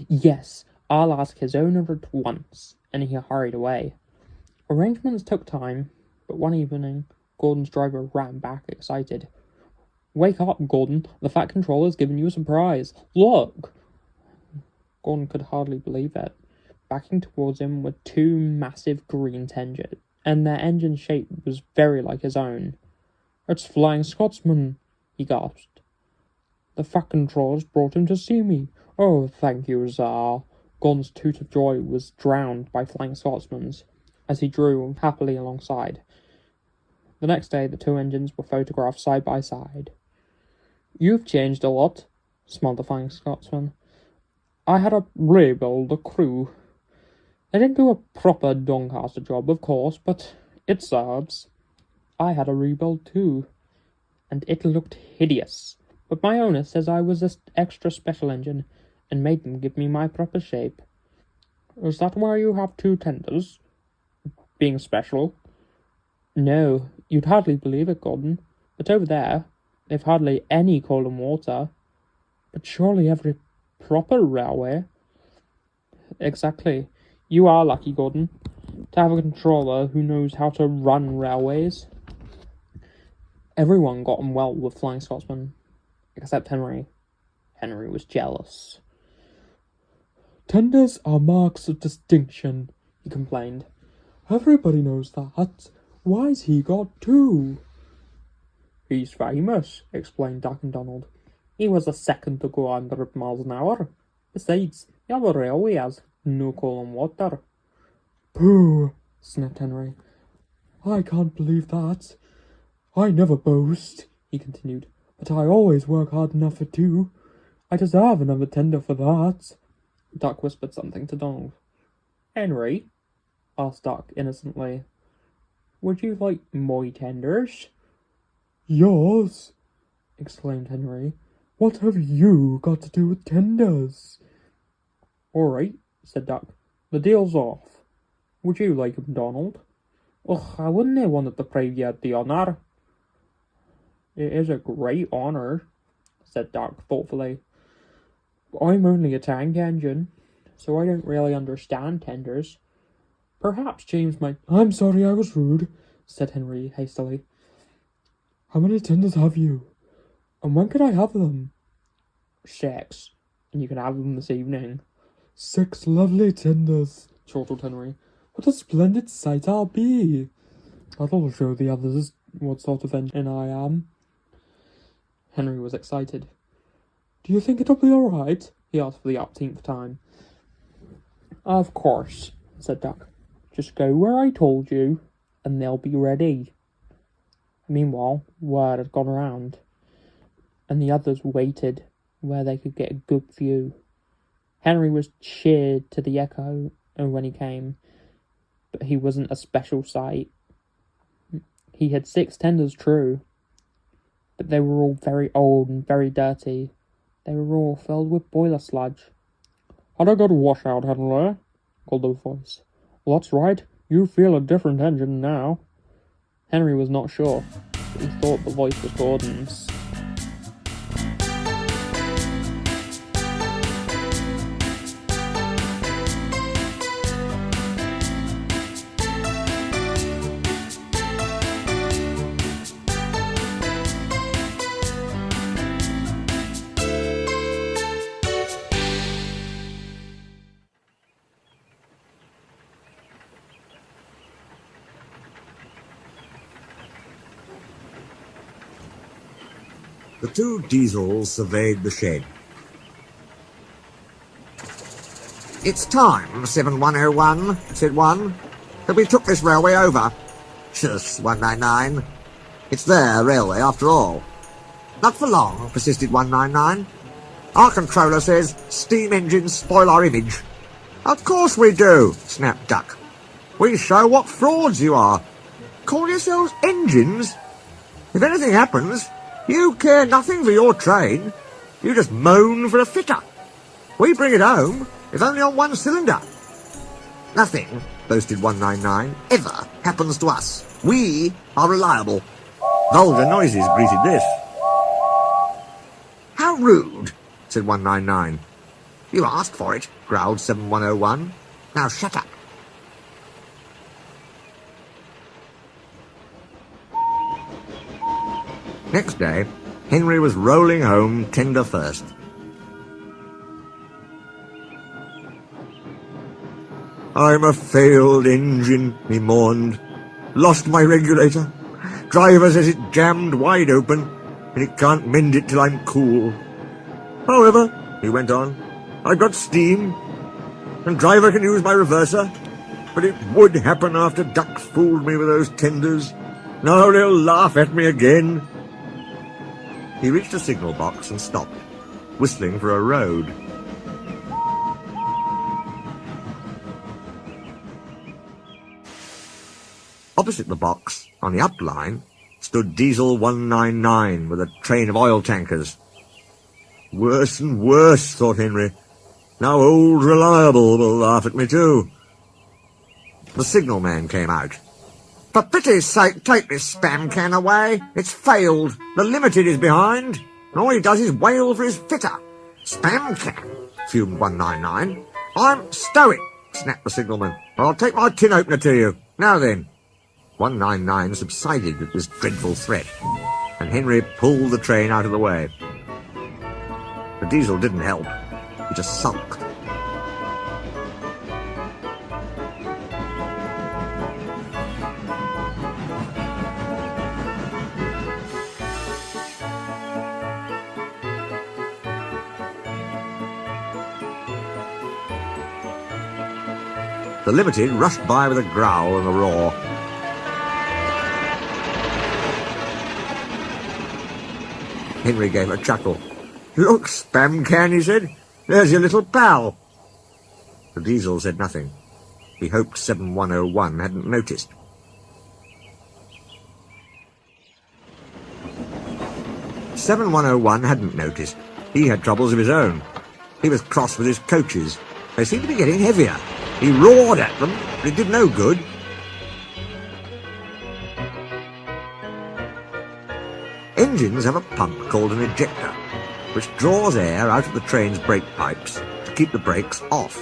Yes, I'll ask his owner at once, and he hurried away. Arrangements took time, but one evening, Gordon's driver ran back excited. Wake up, Gordon, the Fat Controller's given you a surprise. Look! Gordon could hardly believe it. Backing towards him were two massive green tenders, and their engine shape was very like his own. It's Flying Scotsman, he gasped. The Fat Controller's brought him to see me. Oh, thank you, sir. Gordon's toot of joy was drowned by Flying Scotsman's, as he drew happily alongside. The next day, the two engines were photographed side by side. You've changed a lot, smiled the Flying Scotsman. I had to rebuild the crew. They didn't do a proper Doncaster job, of course, but it serves. I had a rebuild too, and it looked hideous. But my owner says I was an extra special engine, and made them give me my proper shape. Is that why you have two tenders? Being special? No, you'd hardly believe it, Gordon. But over there, they've hardly any coal and water. But surely every proper railway... Exactly. You are lucky, Gordon, to have a controller who knows how to run railways. Everyone got on well with Flying Scotsman, except Henry. Henry was jealous. Tenders are marks of distinction, he complained. Everybody knows that. Why's he got two? He's famous, explained Duck and Donald. He was the second to go 100 miles an hour. Besides, the other railway has no coal and water. Pooh, snapped Henry. I can't believe that. I never boast, he continued, but I always work hard enough for two. I deserve another tender for that. Duck whispered something to Donald. Henry, asked Duck innocently, would you like my tenders? Yours? Exclaimed Henry. What have you got to do with tenders? All right, said Duck. The deal's off. Would you like 'em, Donald? Ugh, I wouldn't have wanted to deprive you of the honour. It is a great honour, said Duck thoughtfully. I'm only a tank engine, so I don't really understand tenders. Perhaps James might... I'm sorry I was rude, said Henry hastily. How many tenders have you? And when could I have them? 6, and you can have them this evening. 6 lovely tenders, chortled Henry. What a splendid sight I'll be. That'll show the others what sort of engine I am. Henry was excited. Do you think it'll be all right? He asked for the 18th time. Of course, said Duck. Just go where I told you, and they'll be ready. Meanwhile, word had gone around, and the others waited where they could get a good view. Henry was cheered to the echo when he came, but he wasn't a special sight. He had 6 tenders, true, but they were all very old and very dirty. They were all filled with boiler sludge. Had a good washout, Henry? Called the voice. Well, that's right, you feel a different engine now. Henry was not sure, but he thought the voice was Gordon's. The two Diesels surveyed the shed. "It's time, 7101, said one, that we took this railway over." "Shush, 199. It's their railway after all." "Not for long," persisted 199. "Our controller says steam engines spoil our image." "Of course we do," snapped Duck. "We show what frauds you are. Call yourselves engines? If anything happens, you care nothing for your train. You just moan for a fitter. We bring it home, if only on one cylinder." "Nothing," boasted 199, "ever happens to us. We are reliable." Vulgar noises greeted this. "How rude," said 199. "You asked for it," growled 7101. "Now shut up." Next day, Henry was rolling home tender first. "I'm a failed engine," he mourned. "Lost my regulator. Driver says it jammed wide open, and he can't mend it till I'm cool. However," he went on, "I've got steam, and driver can use my reverser. But it would happen after Duck fooled me with those tenders. Now they'll laugh at me again." He reached a signal box and stopped, whistling for a road. Opposite the box, on the up line, stood Diesel 199 with a train of oil tankers. Worse and worse, thought Henry. Now old Reliable will laugh at me too. The signalman came out. "For pity's sake, take this spam can away. It's failed. The Limited is behind, and all he does is wail for his fitter." "Spam can," fumed 199. "Stow it," snapped the signalman, "or I'll take my tin opener to you. Now then." 199 subsided at this dreadful threat, and Henry pulled the train out of the way. The Diesel didn't help. He just sulked. The Limited rushed by with a growl and a roar. Henry gave a chuckle. "Look, spam can," he said. "There's your little pal." The Diesel said nothing. He hoped 7101 hadn't noticed. "7101 hadn't noticed. He had troubles of his own. He was cross with his coaches. They seemed to be getting heavier. He roared at them, but it did no good. Engines have a pump called an ejector, which draws air out of the train's brake pipes to keep the brakes off.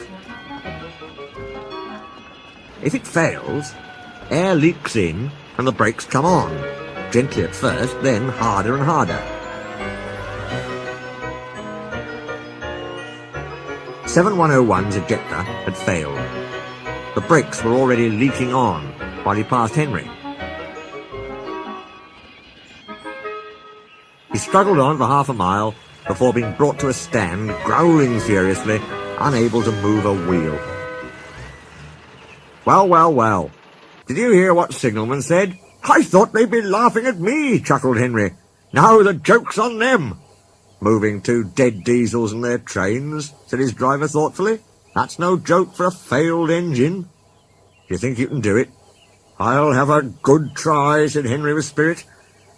If it fails, air leaks in and the brakes come on, gently at first, then harder and harder. 7101's ejector had failed. The brakes were already leaking on while he passed Henry. He struggled on for half a mile before being brought to a stand, growling furiously, unable to move a wheel. "Well, well, well. Did you hear what Signalman said? I thought they'd be laughing at me," chuckled Henry. "Now the joke's on them." "Moving two dead Diesels and their trains," said his driver thoughtfully. "That's no joke for a failed engine. Do you think you can do it?" "I'll have a good try," said Henry with spirit.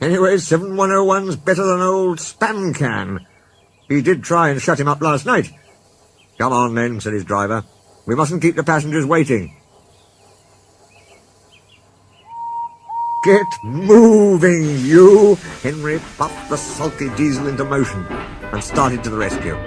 "Anyway, 7101's better than old Spam Can. He did try and shut him up last night." "Come on then," said his driver. "We mustn't keep the passengers waiting." "Get moving, you!" Henry puffed the sulky Diesel into motion and started to the rescue.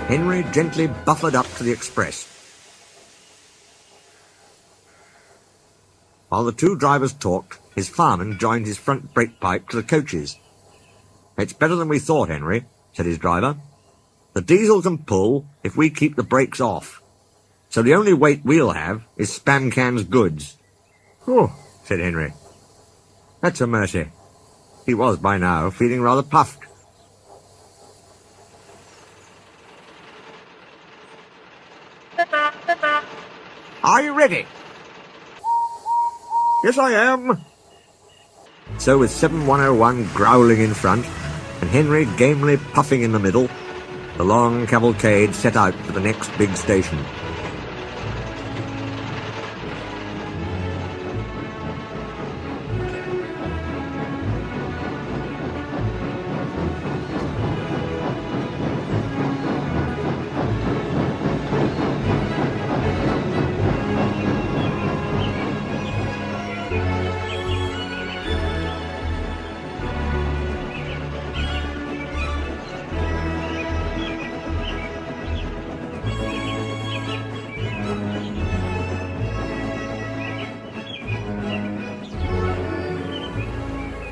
Henry gently buffered up to the express. While the two drivers talked, his fireman joined his front brake pipe to the coaches. "It's better than we thought, Henry," said his driver. "The diesel can pull if we keep the brakes off. So the only weight we'll have is Spancan's goods." "Oh," said Henry. "That's a mercy." He was, by now, feeling rather puffed. "Are you ready?" "Yes, I am." So with 7101 growling in front, and Henry gamely puffing in the middle, the long cavalcade set out for the next big station.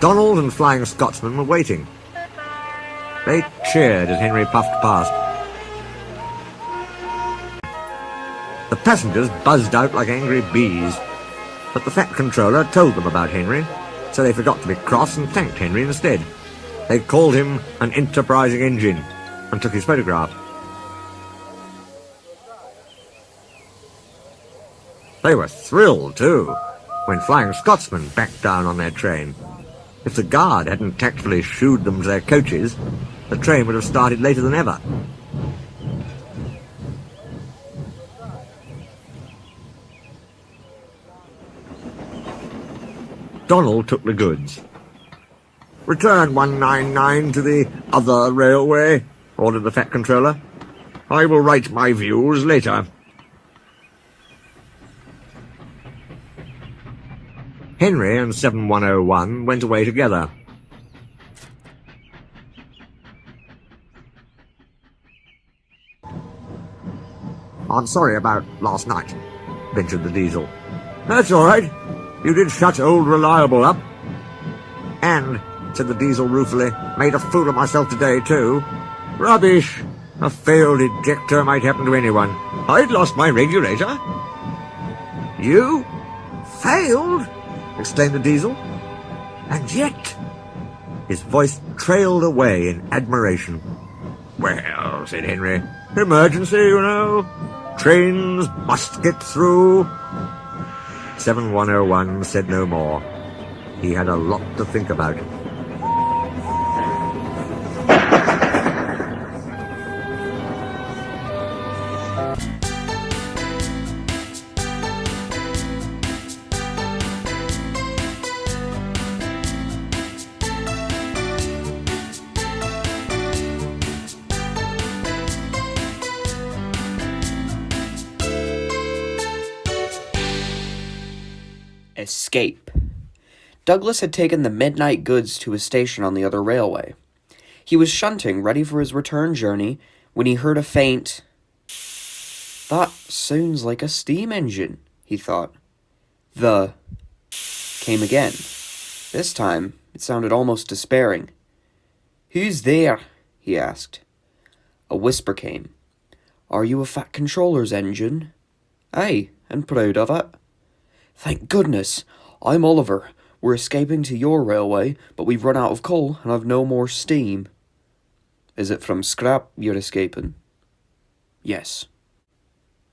Donald and Flying Scotsman were waiting. They cheered as Henry puffed past. The passengers buzzed out like angry bees, but the Fat Controller told them about Henry, so they forgot to be cross and thanked Henry instead. They called him an enterprising engine and took his photograph. They were thrilled, too, when Flying Scotsman backed down on their train. If the guard hadn't tactfully shooed them to their coaches, the train would have started later than ever. Donald took the goods. "Return 199 to the other railway," ordered the Fat Controller. "I will write my views later." Henry and 7101 went away together. "I'm sorry about last night," ventured the Diesel. "That's all right. You did shut old Reliable up." "And," said the Diesel ruefully, "made a fool of myself today, too." "Rubbish. A failed ejector might happen to anyone. I'd lost my regulator." "You? Failed?" exclaimed the Diesel. "And yet—" His voice trailed away in admiration. "Well," said Henry, "emergency, you know. Trains must get through." 7101 said no more. He had a lot to think about. Escape. Douglas had taken the midnight goods to a station on the other railway. He was shunting, ready for his return journey, when he heard a faint... "That sounds like a steam engine," he thought. The came again. This time, it sounded almost despairing. "Who's there?" he asked. A whisper came. "Are you a Fat Controller's engine?" "Aye, and proud of it." "Thank goodness! I'm Oliver. We're escaping to your railway, but we've run out of coal and have no more steam." "Is it from scrap you're escaping?" "Yes."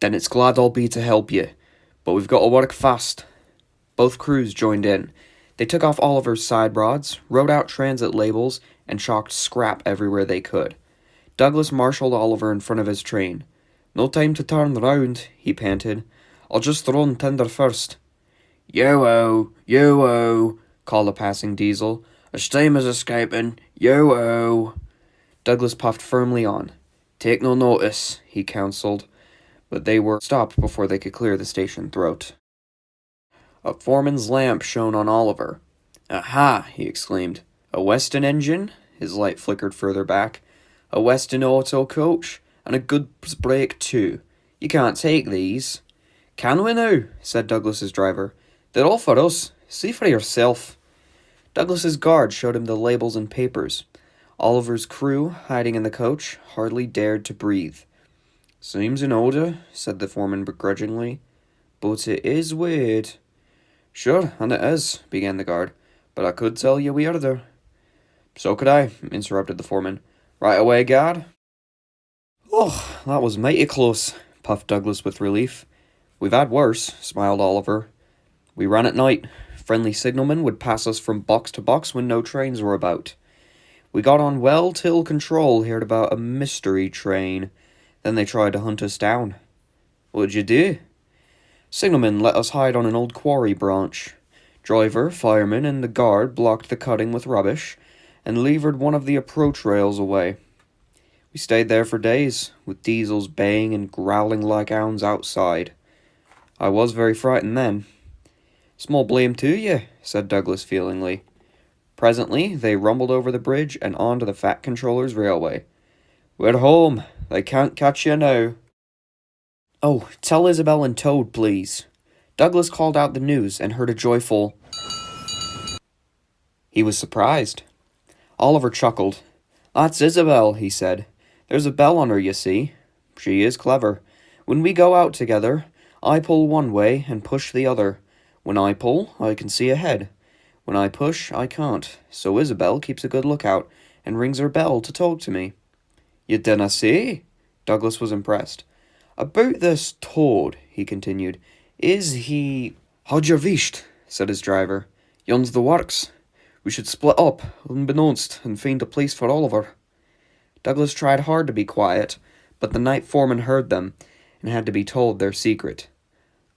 "Then it's glad I'll be to help you, but we've got to work fast." Both crews joined in. They took off Oliver's side rods, wrote out transit labels, and chalked scrap everywhere they could. Douglas marshaled Oliver in front of his train. "No time to turn round," he panted. "I'll just run tender first." "Yo-o, yo-o," called a passing Diesel. "A steam is escaping, yo-o." Douglas puffed firmly on. "Take no notice," he counselled, but they were stopped before they could clear the station throat. A foreman's lamp shone on Oliver. "Aha!" he exclaimed. "A Weston engine?" His light flickered further back. "A Weston auto coach? and a good break too. You can't take these." "Can we now?" said Douglas's driver. "They're all for us. See for yourself." Douglas's guard showed him the labels and papers. Oliver's crew, hiding in the coach, hardly dared to breathe. "Seems in order," said the foreman begrudgingly. "But it is weird." "Sure, and it is," began the guard. "But I could tell you weirder." "So could I," interrupted the foreman. "Right away, guard." "Oh, that was mighty close," puffed Douglas with relief. "We've had worse," smiled Oliver. "We ran at night. Friendly signalmen would pass us from box to box when no trains were about. We got on well till Control heard about a mystery train. Then they tried to hunt us down." "What'd you do?" "Signalmen let us hide on an old quarry branch. Driver, fireman, and the guard blocked the cutting with rubbish and levered one of the approach rails away. We stayed there for days, with diesels baying and growling like hounds outside. I was very frightened then." "Small blame to you," said Douglas feelingly. Presently, they rumbled over the bridge and onto the Fat Controller's railway. "We're home. They can't catch you now." "Oh, tell Isabel and Toad, please." Douglas called out the news and heard a joyful... He was surprised. Oliver chuckled. "That's Isabel," he said. "There's a bell on her, you see. She is clever. When we go out together, I pull one way and push the other. When I pull, I can see ahead. When I push, I can't. So Isabel keeps a good lookout and rings her bell to talk to me." "You dinna say?" Douglas was impressed. "About this Toad," he continued. "Is he—" "Haud your visht," said his driver. "Yon's the works. We should split up, unbeknownst, and find a place for Oliver." Douglas tried hard to be quiet, but the night foreman heard them and had to be told their secret.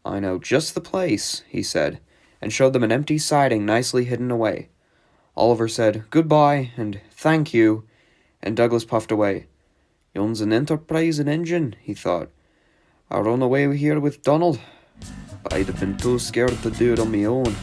"I know just the place," he said, and showed them an empty siding nicely hidden away. Oliver said, "Goodbye," and "Thank you," and Douglas puffed away. "Yon's an enterprising engine," he thought. "I run away here with Donald, but I'd have been too scared to do it on my own."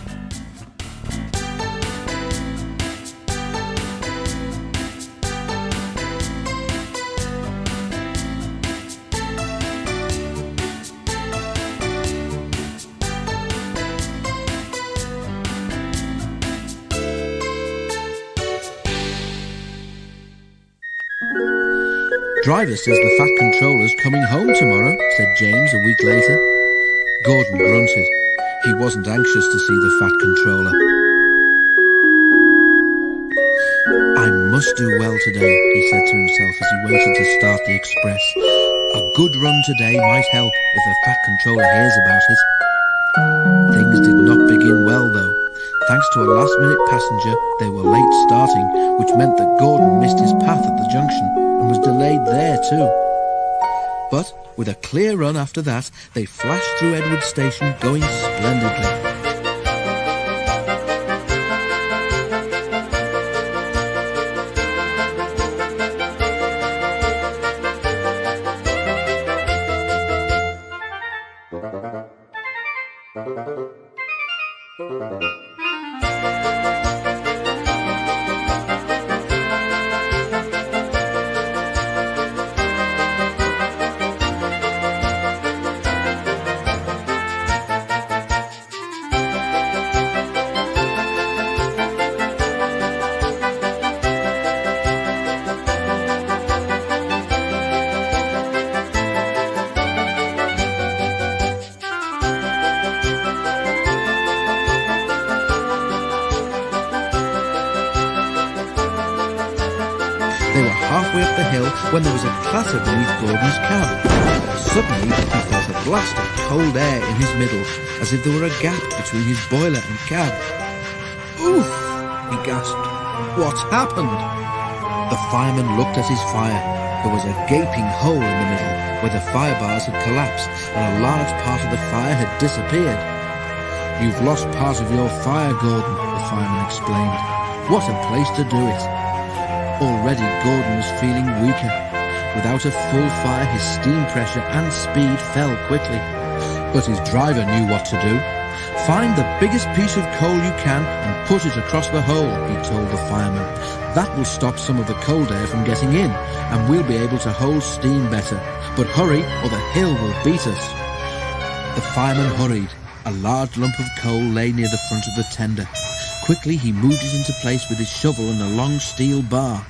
"Driver says the Fat Controller's coming home tomorrow," said James a week later. Gordon grunted. He wasn't anxious to see the Fat Controller. "I must do well today," he said to himself as he waited to start the express. "A good run today might help if the Fat Controller hears about it." Things did not begin well, though. Thanks to a last-minute passenger, they were late starting, which meant that Gordon missed his path at the junction and was delayed there too. But with a clear run after that, they flashed through Edward Station, going splendidly. They were halfway up the hill when there was a clatter beneath Gordon's cab. Suddenly, he felt a blast of cold air in his middle, as if there were a gap between his boiler and cab. "Oof!" he gasped. "What's happened?" The fireman looked at his fire. There was a gaping hole in the middle, where the fire bars had collapsed and a large part of the fire had disappeared. "You've lost part of your fire, Gordon," the fireman explained. "What a place to do it." Already Gordon was feeling weaker. Without a full fire, his steam pressure and speed fell quickly. But his driver knew what to do. "Find the biggest piece of coal you can and put it across the hole," he told the fireman. "That will stop some of the cold air from getting in, and we'll be able to hold steam better. But hurry, or the hill will beat us." The fireman hurried. A large lump of coal lay near the front of the tender. Quickly he moved it into place with his shovel and a long steel bar.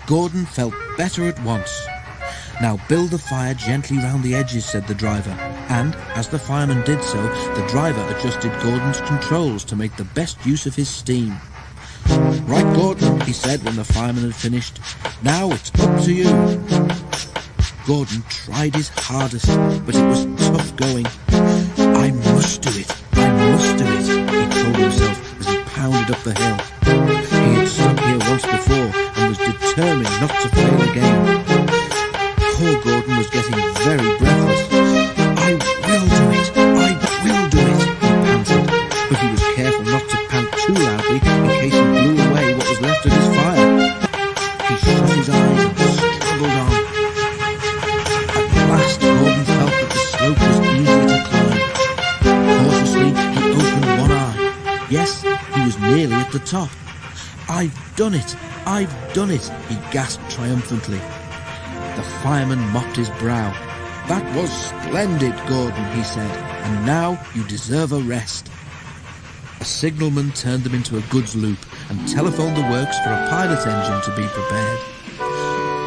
Gordon felt better at once. "Now build the fire gently round the edges," said the driver, and, as the fireman did so, the driver adjusted Gordon's controls to make the best use of his steam. "Right, Gordon," he said when the fireman had finished. "Now it's up to you." Gordon tried his hardest, but it was tough going. "I must do it, I must do it," he told himself as he pounded up the hill. He had stuck here once before and was determined not to fail again. Poor Gordon was getting very breathless. "I will do it, I will do it," he panted, but he was careful not to pant too loudly in case he blew away what was left of his fire. He shut his eyes and struggled on. At last Gordon felt that the slope was easier to climb. Cautiously he opened one eye. Yes, he was nearly at the top. "I've done it, I've done it," he gasped triumphantly. The fireman mopped his brow. "That was splendid, Gordon," he said, "and now you deserve a rest." A signalman turned them into a goods loop and telephoned the works for a pilot engine to be prepared.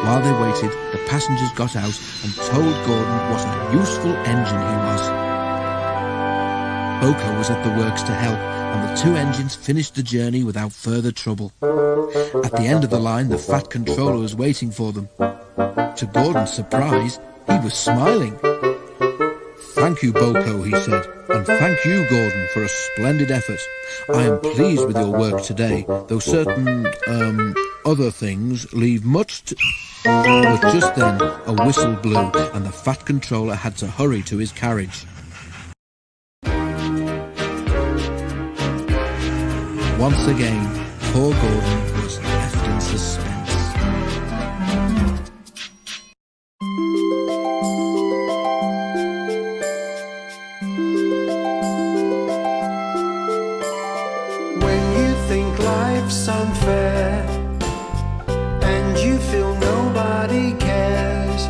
While they waited, the passengers got out and told Gordon what a useful engine he was. Boko was at the works to help, and the two engines finished the journey without further trouble. At the end of the line, the fat controller was waiting for them. To Gordon's surprise, he was smiling. "Thank you, Boko," he said, "and thank you, Gordon, for a splendid effort. I am pleased with your work today, though certain, other things leave much to—" But just then, a whistle blew, and the fat controller had to hurry to his carriage. Once again, poor Gordon was left in suspense. When you think life's unfair and you feel nobody cares,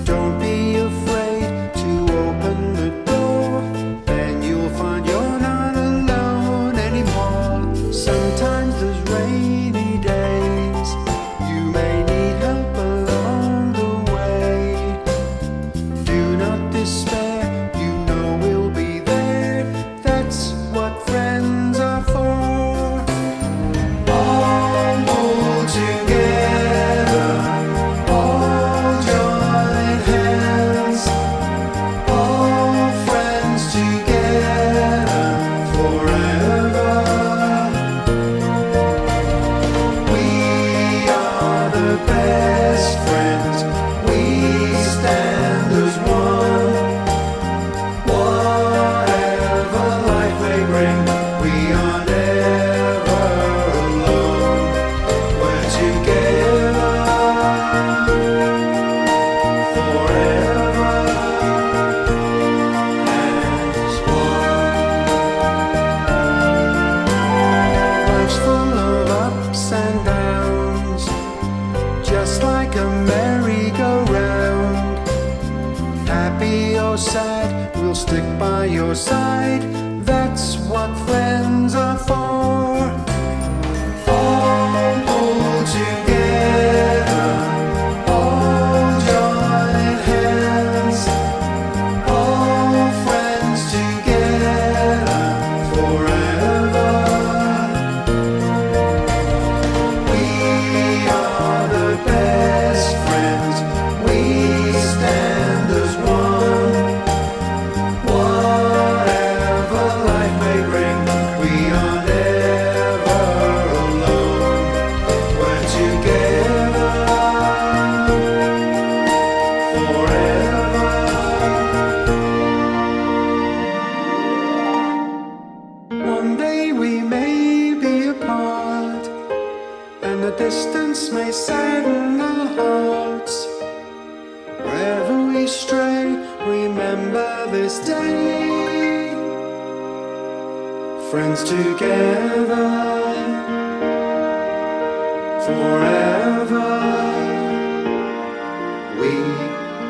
don't be afraid to open the door, and you'll find you're not alone anymore. Sometimes there's rainy days, you may need help along the way. Do not despair, you know we'll be there, that's what friends are for. All pull together, all join hands, all friends together forever. We are the best friends, we stand as one. Whatever life may bring, we are never alone. We're together forever as one. Life's full of ups and downs, just like a merry-go-round. Happy or sad, we'll stick by your side, that's what friends are for. All pull together, all join hands, all friends together forever. We are the best friends, we stand as one. Whatever life may bring, we are never alone. We're together forever. One day we may be apart, and the distance may sadden our hearts. Wherever we stray, remember this day. friends together forever. We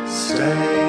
stay.